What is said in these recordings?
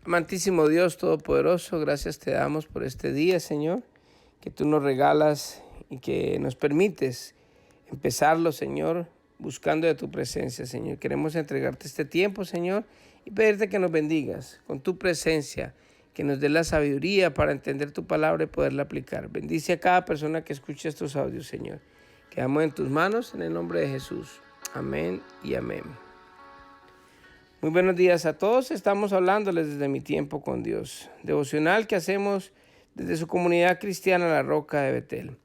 Amantísimo Dios Todopoderoso, gracias te damos por este día, Señor, que tú nos regalas y que nos permites empezarlo, Señor, buscando de tu presencia, Señor. Queremos entregarte este tiempo, Señor, y pedirte que nos bendigas con tu presencia, que nos dé la sabiduría para entender tu palabra y poderla aplicar. Bendice a cada persona que escuche estos audios, Señor. Quedamos en tus manos en el nombre de Jesús. Amén y amén. Muy buenos días a todos. Estamos hablándoles desde mi tiempo con Dios. Devocional que hacemos desde su comunidad cristiana La Roca de Betel.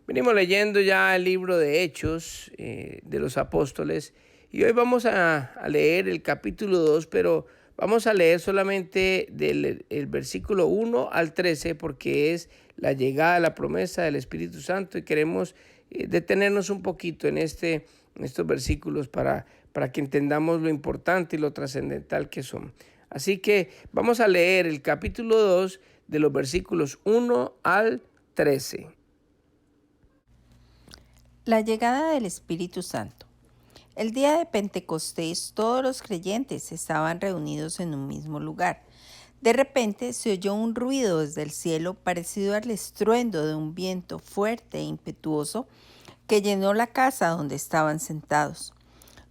Venimos leyendo ya el libro de Hechos de los Apóstoles y hoy vamos a leer el capítulo 2, pero vamos a leer solamente del el versículo 1 al 13 porque es la llegada, la promesa del Espíritu Santo y queremos detenernos un poquito en estos versículos para que entendamos lo importante y lo trascendental que son. Así que vamos a leer el capítulo 2 de los versículos 1 al 13. La llegada del Espíritu Santo. El día de Pentecostés todos los creyentes estaban reunidos en un mismo lugar. De repente se oyó un ruido desde el cielo parecido al estruendo de un viento fuerte e impetuoso que llenó la casa donde estaban sentados.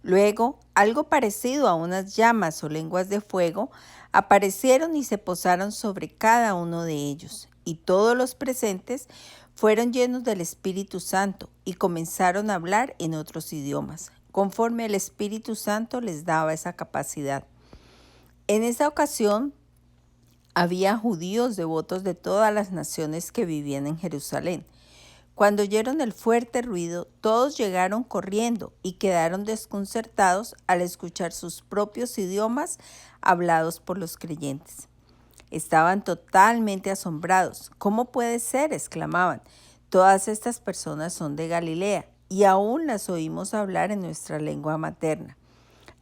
Luego, algo parecido a unas llamas o lenguas de fuego aparecieron y se posaron sobre cada uno de ellos, y todos los presentes fueron llenos del Espíritu Santo y comenzaron a hablar en otros idiomas, conforme el Espíritu Santo les daba esa capacidad. En esa ocasión, había judíos devotos de todas las naciones que vivían en Jerusalén. Cuando oyeron el fuerte ruido, todos llegaron corriendo y quedaron desconcertados al escuchar sus propios idiomas hablados por los creyentes. Estaban totalmente asombrados. ¿Cómo puede ser?, exclamaban. Todas estas personas son de Galilea y aún las oímos hablar en nuestra lengua materna.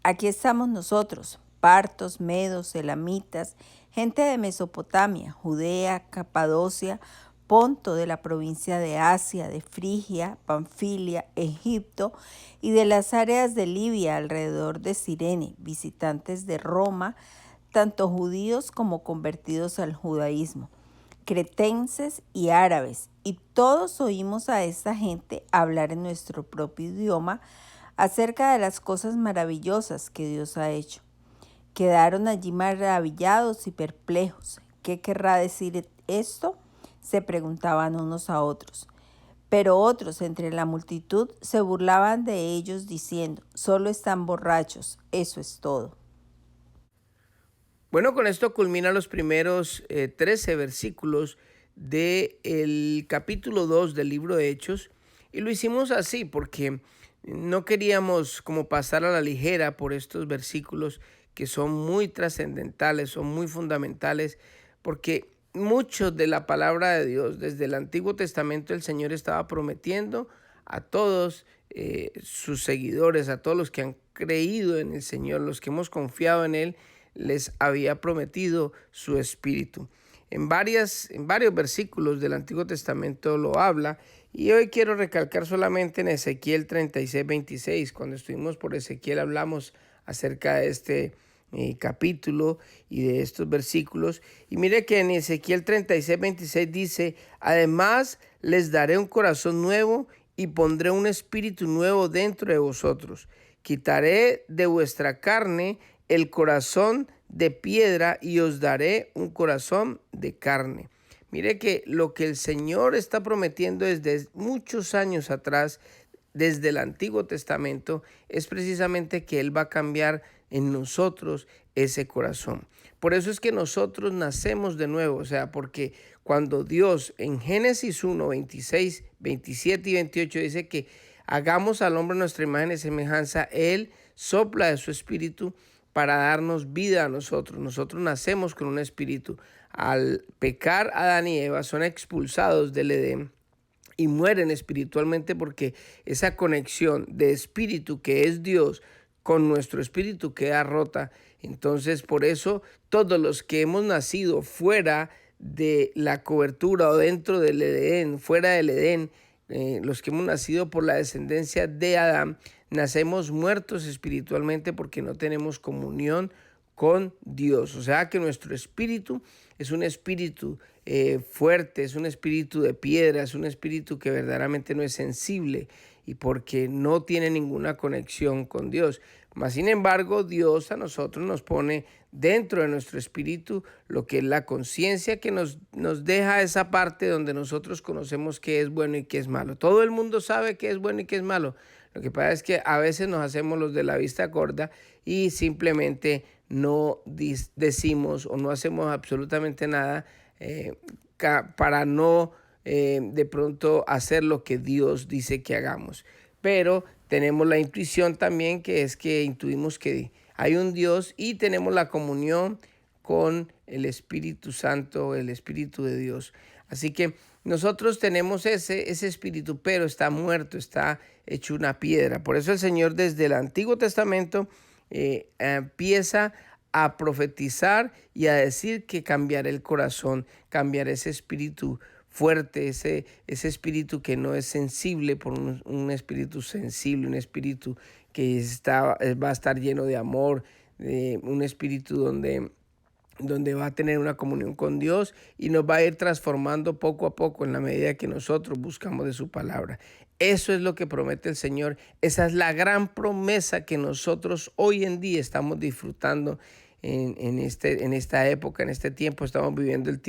Aquí estamos nosotros, partos, medos, elamitas, gente de Mesopotamia, Judea, Capadocia, Ponto, de la provincia de Asia, de Frigia, Panfilia, Egipto y de las áreas de Libia alrededor de Cirene, visitantes de Roma, tanto judíos como convertidos al judaísmo, cretenses y árabes, y todos oímos a esta gente hablar en nuestro propio idioma acerca de las cosas maravillosas que Dios ha hecho. Quedaron allí maravillados y perplejos. ¿Qué querrá decir esto?, se preguntaban unos a otros. Pero otros entre la multitud se burlaban de ellos diciendo: solo están borrachos, eso es todo. Bueno, con esto culmina los primeros 13 versículos del capítulo 2 del libro de Hechos. Y lo hicimos así porque no queríamos como pasar a la ligera por estos versículos que son muy trascendentales, son muy fundamentales, porque mucho de la palabra de Dios desde el Antiguo Testamento el Señor estaba prometiendo a todos sus seguidores, a todos los que han creído en el Señor, los que hemos confiado en Él, les había prometido su Espíritu. En varios versículos del Antiguo Testamento lo habla, y hoy quiero recalcar solamente en Ezequiel 36:26. Cuando estuvimos por Ezequiel hablamos acerca de este capítulo y de estos versículos. Y mire que en Ezequiel 36:26 dice: además les daré un corazón nuevo y pondré un espíritu nuevo dentro de vosotros. Quitaré de vuestra carne el corazón de piedra y os daré un corazón de carne. Mire que lo que el Señor está prometiendo desde muchos años atrás, desde el Antiguo Testamento, es precisamente que Él va a cambiar en nosotros ese corazón. Por eso es que nosotros nacemos de nuevo, o sea, porque cuando Dios en Génesis 1:26, 27 y 28 dice que hagamos al hombre nuestra imagen y semejanza, Él sopla de su espíritu para darnos vida a nosotros. Nosotros nacemos con un espíritu. Al pecar, Adán y Eva son expulsados del Edén y mueren espiritualmente porque esa conexión de espíritu que es Dios con nuestro espíritu queda rota. Entonces, por eso todos los que hemos nacido fuera de la cobertura o dentro del Edén, fuera del Edén, los que hemos nacido por la descendencia de Adán, nacemos muertos espiritualmente porque no tenemos comunión con Dios. O sea que nuestro espíritu es un espíritu fuerte, es un espíritu de piedra, es un espíritu que verdaderamente no es sensible y porque no tiene ninguna conexión con Dios. Mas, sin embargo, Dios a nosotros nos pone dentro de nuestro espíritu lo que es la conciencia que nos deja esa parte donde nosotros conocemos qué es bueno y qué es malo. Todo el mundo sabe qué es bueno y qué es malo. Lo que pasa es que a veces nos hacemos los de la vista corta y simplemente no decimos o no hacemos absolutamente nada para no de pronto hacer lo que Dios dice que hagamos. Pero tenemos la intuición también, que es que intuimos que hay un Dios y tenemos la comunión con el Espíritu Santo, el Espíritu de Dios. Así que nosotros tenemos ese espíritu, pero está muerto, está hecho una piedra. Por eso el Señor desde el Antiguo Testamento empieza a profetizar y a decir que cambiará el corazón, cambiará ese espíritu fuerte, ese espíritu que no es sensible por un espíritu sensible, un espíritu que va a estar lleno de amor, un espíritu donde va a tener una comunión con Dios y nos va a ir transformando poco a poco en la medida que nosotros buscamos de su palabra. Eso es lo que promete el Señor. Esa es la gran promesa que nosotros hoy en día estamos disfrutando en esta época, en este tiempo. Estamos viviendo el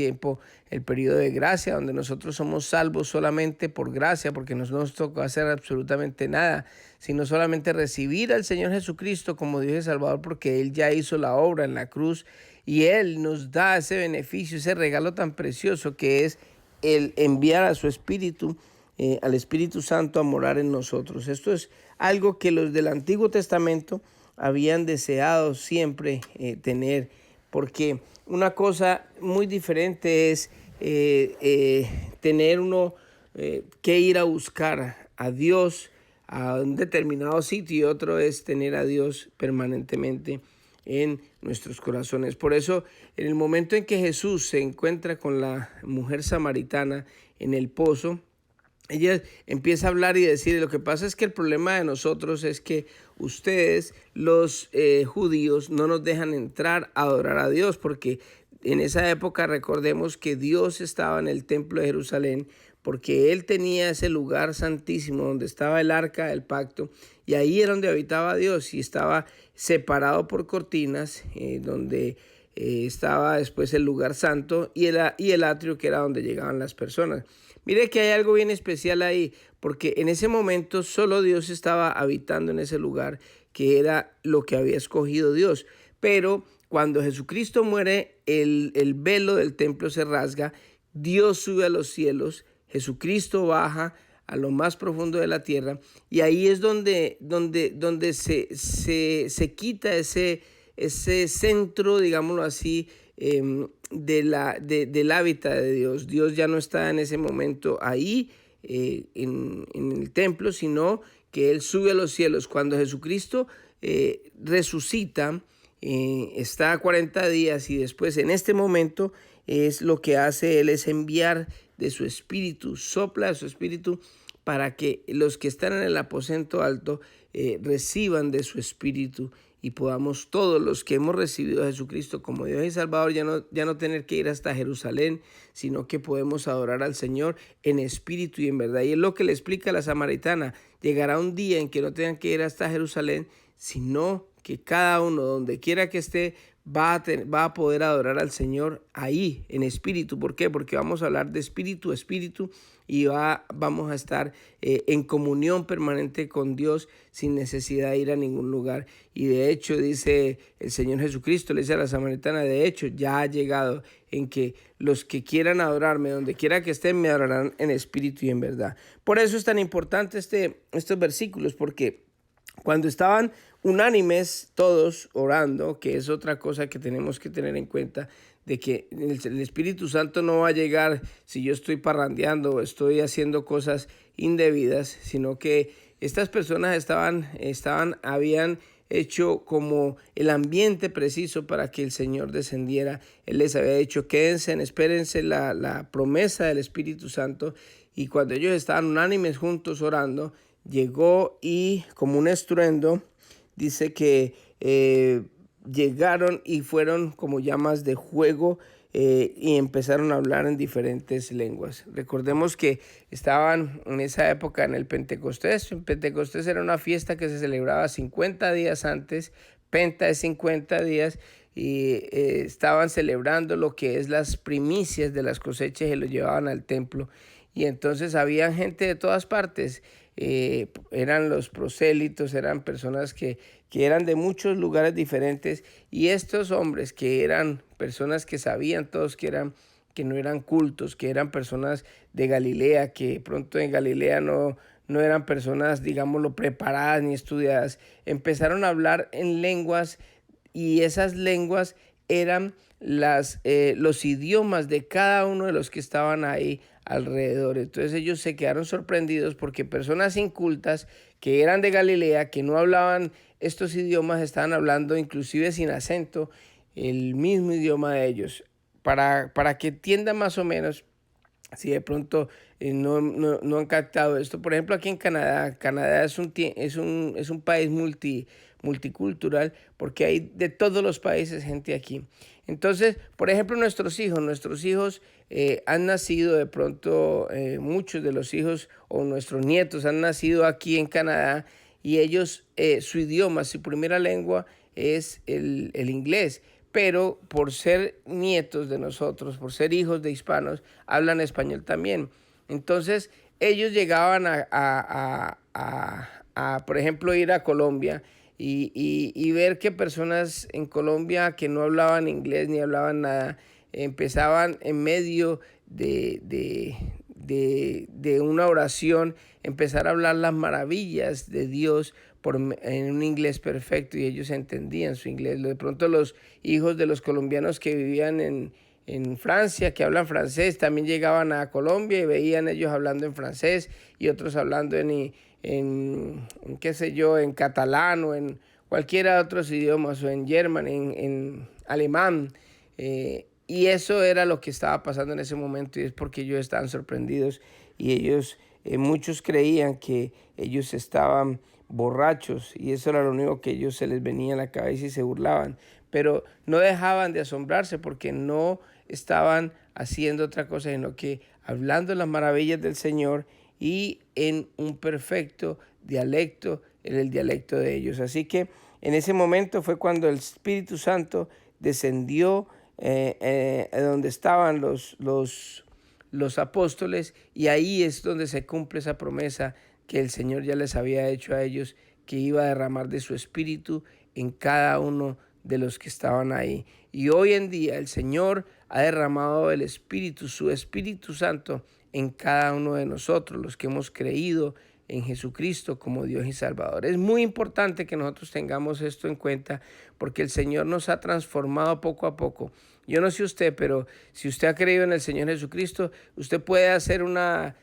periodo de gracia, donde nosotros somos salvos solamente por gracia, porque no nos toca hacer absolutamente nada, sino solamente recibir al Señor Jesucristo como Dios y Salvador, porque Él ya hizo la obra en la cruz y Él nos da ese beneficio, ese regalo tan precioso que es el enviar a su Espíritu, al Espíritu Santo a morar en nosotros. Esto es algo que los del Antiguo Testamento habían deseado siempre tener, porque una cosa muy diferente es tener uno que ir a buscar a Dios a un determinado sitio, y otro es tener a Dios permanentemente en nuestros corazones. Por eso, en el momento en que Jesús se encuentra con la mujer samaritana en el pozo, ella empieza a hablar y decir, lo que pasa es que el problema de nosotros es que ustedes, los judíos, no nos dejan entrar a adorar a Dios, porque en esa época recordemos que Dios estaba en el templo de Jerusalén, porque Él tenía ese lugar santísimo donde estaba el arca del pacto, y ahí era donde habitaba Dios, y estaba separado por cortinas, donde estaba después el lugar santo y el atrio, que era donde llegaban las personas. Mire que hay algo bien especial ahí, porque en ese momento solo Dios estaba habitando en ese lugar, que era lo que había escogido Dios. Pero cuando Jesucristo muere, el velo del templo se rasga, Dios sube a los cielos, Jesucristo baja a lo más profundo de la tierra, y ahí es donde se quita ese centro, digámoslo así, del hábitat de Dios. Dios ya no está en ese momento ahí en el templo, sino que Él sube a los cielos. Cuando Jesucristo resucita, está 40 días y después en este momento es lo que hace Él, es enviar de su espíritu, sopla de su espíritu para que los que están en el aposento alto reciban de su espíritu, y podamos todos los que hemos recibido a Jesucristo como Dios y Salvador ya no tener que ir hasta Jerusalén, sino que podemos adorar al Señor en espíritu y en verdad. Y es lo que le explica a la samaritana: llegará un día en que no tengan que ir hasta Jerusalén, sino que cada uno, donde quiera que esté, va a poder adorar al Señor ahí en espíritu. ¿Por qué? Porque vamos a hablar de espíritu a espíritu, y vamos a estar en comunión permanente con Dios sin necesidad de ir a ningún lugar. Y de hecho, dice el Señor Jesucristo, le dice a la samaritana, de hecho ya ha llegado en que los que quieran adorarme, donde quiera que estén, me adorarán en espíritu y en verdad. Por eso es tan importante estos versículos, porque cuando estaban unánimes todos orando, que es otra cosa que tenemos que tener en cuenta, de que el Espíritu Santo no va a llegar si yo estoy parrandeando o estoy haciendo cosas indebidas, sino que estas personas habían hecho como el ambiente preciso para que el Señor descendiera. Él les había dicho, quédense, espérense la promesa del Espíritu Santo, y cuando ellos estaban unánimes juntos orando, llegó y como un estruendo, dice que llegaron y fueron como llamas de fuego y empezaron a hablar en diferentes lenguas. Recordemos que estaban en esa época en el Pentecostés. El Pentecostés era una fiesta que se celebraba 50 días antes. Penta es 50 días y estaban celebrando lo que es las primicias de las cosechas y lo llevaban al templo. Y entonces había gente de todas partes. Eran los prosélitos, eran personas que eran de muchos lugares diferentes, y estos hombres que eran personas que sabían todos que no eran cultos, que eran personas de Galilea, que pronto en Galilea no eran personas, digámoslo, preparadas ni estudiadas, empezaron a hablar en lenguas, y esas lenguas eran los idiomas de cada uno de los que estaban ahí alrededor. Entonces ellos se quedaron sorprendidos porque personas incultas que eran de Galilea, que no hablaban estos idiomas, estaban hablando inclusive sin acento el mismo idioma de ellos. Para que entiendan más o menos, si de pronto no han captado esto. Por ejemplo, aquí en Canadá, Canadá es un país multicultural, porque hay de todos los países gente aquí. Entonces, por ejemplo, nuestros hijos han nacido de pronto, muchos de los hijos o nuestros nietos han nacido aquí en Canadá, y ellos, su idioma, su primera lengua es el inglés. Pero por ser nietos de nosotros, por ser hijos de hispanos, hablan español también. Entonces ellos llegaban por ejemplo, ir a Colombia y ver que personas en Colombia que no hablaban inglés ni hablaban nada, empezaban en medio de una oración, empezar a hablar las maravillas de Dios en un inglés perfecto, y ellos entendían su inglés. De pronto los hijos de los colombianos que vivían en Francia, que hablan francés, también llegaban a Colombia y veían ellos hablando en francés y otros hablando en qué sé yo, en catalán o en cualquiera de otros idiomas, o en german, en alemán. Y eso era lo que estaba pasando en ese momento, y es porque ellos estaban sorprendidos, y ellos, muchos creían que ellos estaban borrachos, y eso era lo único que ellos se les venía a la cabeza, y se burlaban. Pero no dejaban de asombrarse porque no estaban haciendo otra cosa, sino que hablando las maravillas del Señor, y en un perfecto dialecto, en el dialecto de ellos. Así que en ese momento fue cuando el Espíritu Santo descendió donde estaban los apóstoles, y ahí es donde se cumple esa promesa que el Señor ya les había hecho a ellos, que iba a derramar de su Espíritu en cada uno de los que estaban ahí. Y hoy en día el Señor ha derramado el Espíritu, su Espíritu Santo, en cada uno de nosotros, los que hemos creído en Jesucristo como Dios y Salvador. Es muy importante que nosotros tengamos esto en cuenta, porque el Señor nos ha transformado poco a poco. Yo no sé usted, pero si usted ha creído en el Señor Jesucristo, usted puede hacer una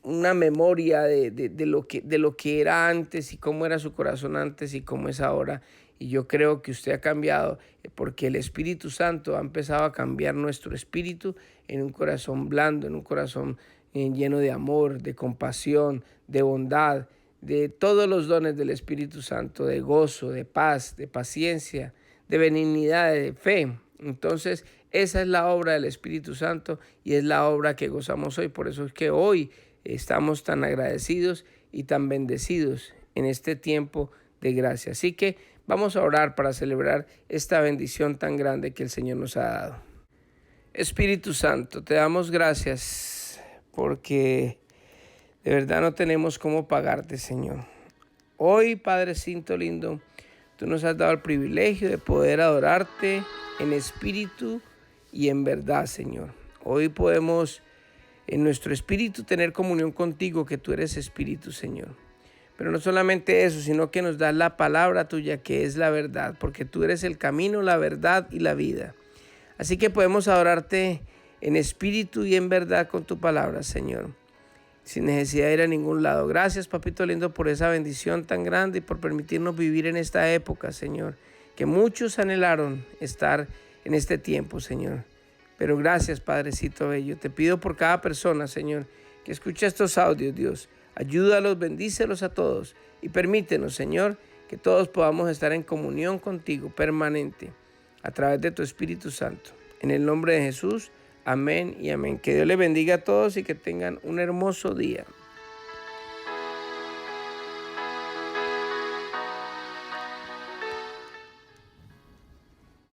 memoria de lo que era antes, y cómo era su corazón antes y cómo es ahora. Y yo creo que usted ha cambiado, porque el Espíritu Santo ha empezado a cambiar nuestro espíritu en un corazón blando, en un corazón lleno de amor, de compasión, de bondad, de todos los dones del Espíritu Santo, de gozo, de paz, de paciencia, de benignidad, de fe. Entonces, esa es la obra del Espíritu Santo, y es la obra que gozamos hoy. Por eso es que hoy estamos tan agradecidos y tan bendecidos en este tiempo de gracia. Así que vamos a orar para celebrar esta bendición tan grande que el Señor nos ha dado. Espíritu Santo, te damos gracias, porque de verdad no tenemos cómo pagarte, Señor. Hoy, Padrecito lindo, tú nos has dado el privilegio de poder adorarte en espíritu y en verdad, Señor. Hoy podemos en nuestro espíritu tener comunión contigo, que tú eres Espíritu, Señor. Pero no solamente eso, sino que nos das la palabra tuya, que es la verdad, porque tú eres el camino, la verdad y la vida. Así que podemos adorarte en espíritu y en verdad con tu palabra, Señor, sin necesidad de ir a ningún lado. Gracias, Papito lindo, por esa bendición tan grande y por permitirnos vivir en esta época, Señor, que muchos anhelaron estar en este tiempo, Señor. Pero gracias, Padrecito bello. Te pido por cada persona, Señor, que escuche estos audios, Dios. Ayúdalos, bendícelos a todos, y permítenos, Señor, que todos podamos estar en comunión contigo permanente a través de tu Espíritu Santo. En el nombre de Jesús, amén y amén. Que Dios les bendiga a todos y que tengan un hermoso día.